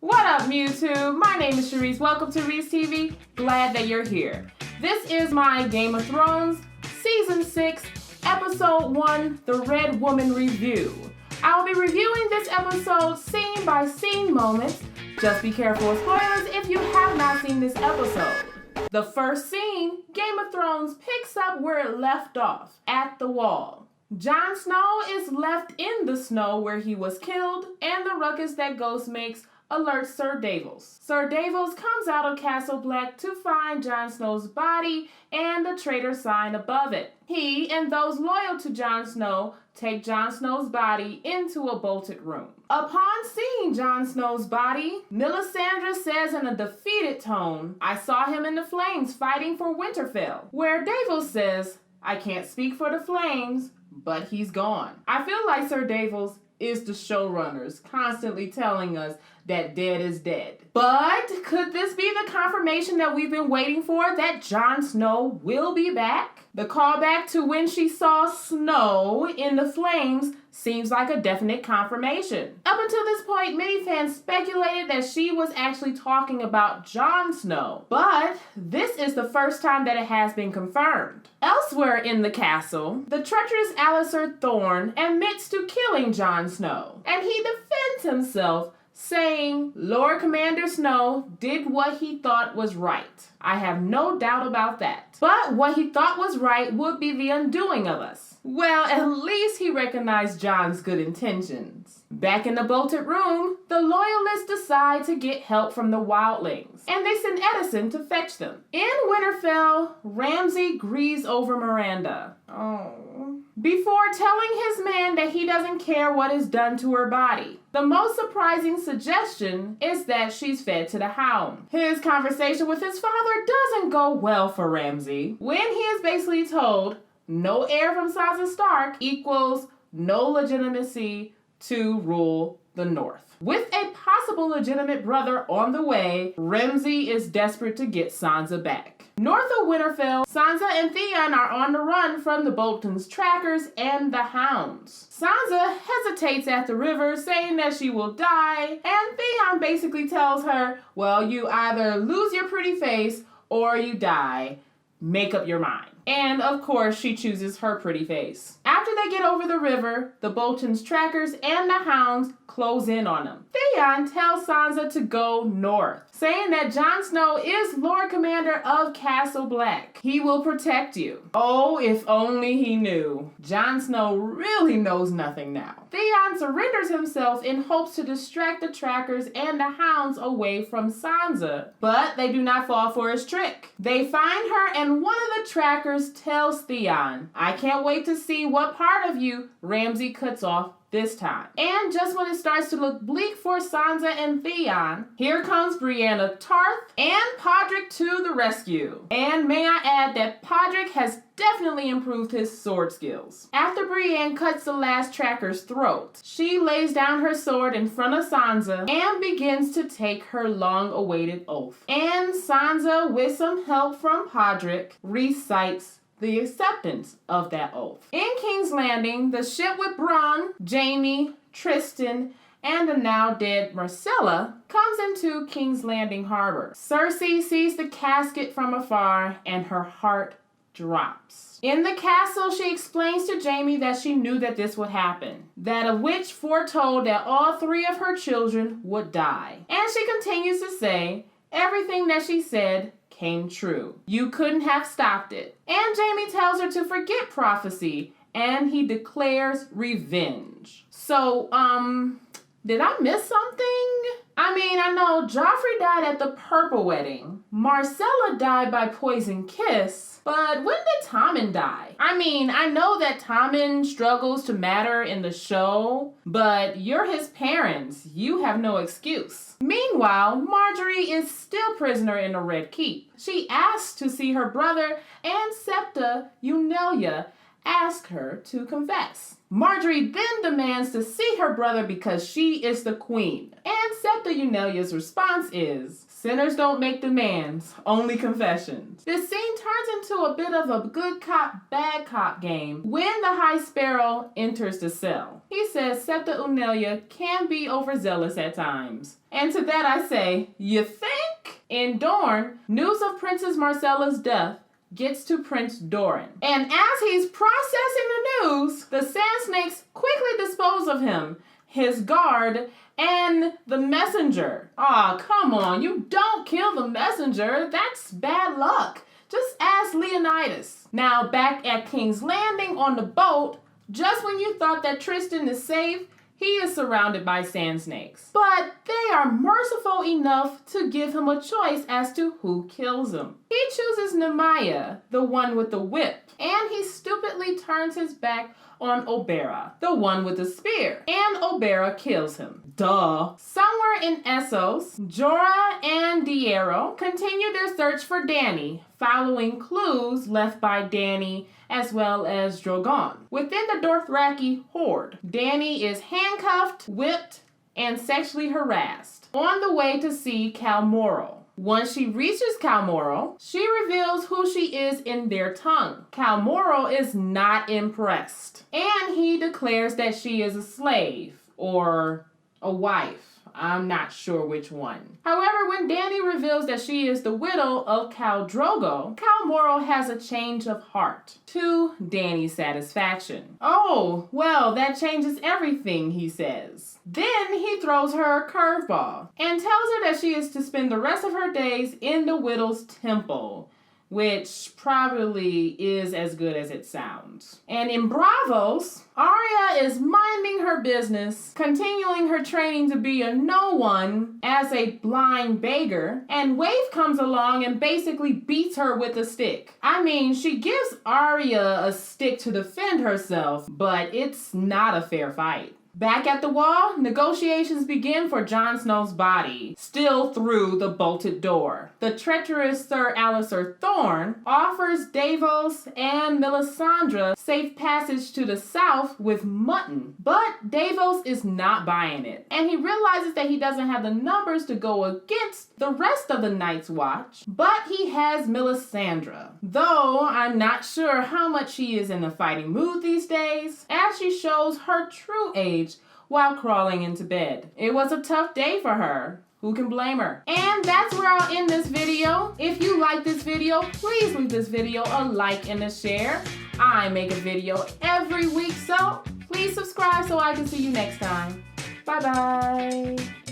What up, YouTube? My name is Cheryce. Welcome to RyceTV. Glad that you're here. This is my Game of Thrones Season 6, Episode 1, The Red Woman Review. I'll be reviewing this episode scene by scene moments. Just be careful of spoilers if you have not seen this episode. The first scene, Game of Thrones picks up where it left off, at the Wall. Jon Snow is left in the snow where he was killed, and the ruckus that Ghost makes alerts Sir Davos. Sir Davos comes out of Castle Black to find Jon Snow's body and the traitor sign above it. He and those loyal to Jon Snow take Jon Snow's body into a bolted room. Upon seeing Jon Snow's body, Melisandre says in a defeated tone, "I saw him in the flames fighting for Winterfell," where Davos says, "I can't speak for the flames, but he's gone." I feel like Sir Davos is the showrunners constantly telling us that dead is dead. But could this be the confirmation that we've been waiting for, that Jon Snow will be back? The callback to when she saw Snow in the flames seems like a definite confirmation. Up until this point, many fans speculated that she was actually talking about Jon Snow, but this is the first time that it has been confirmed. Elsewhere in the castle, the treacherous Alliser Thorne admits to killing Jon Snow, and he defends himself, saying Lord Commander Snow did what he thought was right. I have no doubt about that. But what he thought was right would be the undoing of us. Well, at least he recognized Jon's good intentions. Back in the bolted room, the loyalists decide to get help from the wildlings, and they send Edison to fetch them. In Winterfell, Ramsay grieves over Miranda. Before telling his man that he doesn't care what is done to her body. The most surprising suggestion is that she's fed to the hound. His conversation with his father doesn't go well for Ramsay when he is basically told no heir from Sansa Stark equals no legitimacy to rule the North. With a possible legitimate brother on the way, Ramsay is desperate to get Sansa back. North of Winterfell, Sansa and Theon are on the run from the Bolton's trackers and the hounds. Sansa hesitates at the river, saying that she will die, and Theon basically tells her, well, you either lose your pretty face or you die. Make up your mind. And of course, she chooses her pretty face. After they get over the river, the Bolton's trackers and the hounds close in on them. Theon tells Sansa to go north, saying that Jon Snow is Lord Commander of Castle Black. He will protect you. Oh, if only he knew. Jon Snow really knows nothing now. Theon surrenders himself in hopes to distract the trackers and the hounds away from Sansa, but they do not fall for his trick. They find her, and one of the trackers tells Theon, I can't wait to see what part of you Ramsay cuts off this time. And just when it starts to look bleak for Sansa and Theon, here comes Brienne of Tarth and Podrick to the rescue. And may I add that Podrick has definitely improved his sword skills. After Brienne cuts the last tracker's throat, she lays down her sword in front of Sansa and begins to take her long-awaited oath. And Sansa, with some help from Podrick, recites the acceptance of that oath. In King's Landing, the ship with Bronn, Jaime, Tristan, and the now dead Myrcella comes into King's Landing harbor. Cersei sees the casket from afar and her heart drops. In the castle, she explains to Jaime that she knew that this would happen, that a witch foretold that all three of her children would die. And she continues to say, everything that she said came true. You couldn't have stopped it. And Jaime tells her to forget prophecy, and he declares revenge. So, did I miss something? I mean, I know Joffrey died at the Purple Wedding. Myrcella died by poison kiss. But when did Tommen die? I mean, I know that Tommen struggles to matter in the show, but you're his parents. You have no excuse. Meanwhile, Marjorie is still prisoner in the Red Keep. She asks to see her brother, and Septa Eunelia asks her to confess. Marjorie then demands to see her brother because she is the queen. And Septa Eunelia's response is, Sinners don't make demands, only confessions. This scene turns into a bit of a good cop, bad cop game when the High Sparrow enters the cell. He says Septa Unella can be overzealous at times. And to that I say, you think? In Dorne, news of Princess Marcella's death gets to Prince Doran. And as he's processing the news, the Sand Snakes quickly dispose of him, his guard, and the messenger. Aw, come on, you don't kill the messenger. That's bad luck. Just ask Leonidas. Now back at King's Landing on the boat, just when you thought that Tristan is safe, he is surrounded by sand snakes. But they are merciful enough to give him a choice as to who kills him. He chooses Nemaya, the one with the whip, and he stupidly turns his back on Obera, the one with the spear, and Obera kills him. Duh. Somewhere in Essos, Jorah and Diero continue their search for Dany, following clues left by Dany as well as Drogon. Within the Dothraki horde, Dany is handcuffed, whipped, and sexually harassed on the way to see Khal Morrol. Once she reaches Khal Morrol, she reveals who she is in their tongue. Khal Morrol is not impressed, and he declares that she is a slave or a wife. I'm not sure which one. However, when Dany reveals that she is the widow of Khal Drogo, Khal Morrol has a change of heart, to Dany's satisfaction. Oh, well, that changes everything, he says. Then he throws her a curveball and tells her that she is to spend the rest of her days in the widow's temple, which probably is as good as it sounds. And in Bravos, Arya is minding her business, continuing her training to be a no one as a blind beggar, and Wave comes along and basically beats her with a stick. I mean, she gives Arya a stick to defend herself, but it's not a fair fight. Back at the wall, negotiations begin for Jon Snow's body, still through the bolted door. The treacherous Sir Alistair Thorne offers Davos and Melisandre safe passage to the south with mutton, but Davos is not buying it, and he realizes that he doesn't have the numbers to go against the rest of the Night's Watch, but he has Melisandre, though I'm not sure how much she is in a fighting mood these days, as she shows her true age while crawling into bed. It was a tough day for her. Who can blame her? And that's where I'll end this video. If you like this video, please leave this video a like and a share. I make a video every week, so please subscribe so I can see you next time. Bye-bye.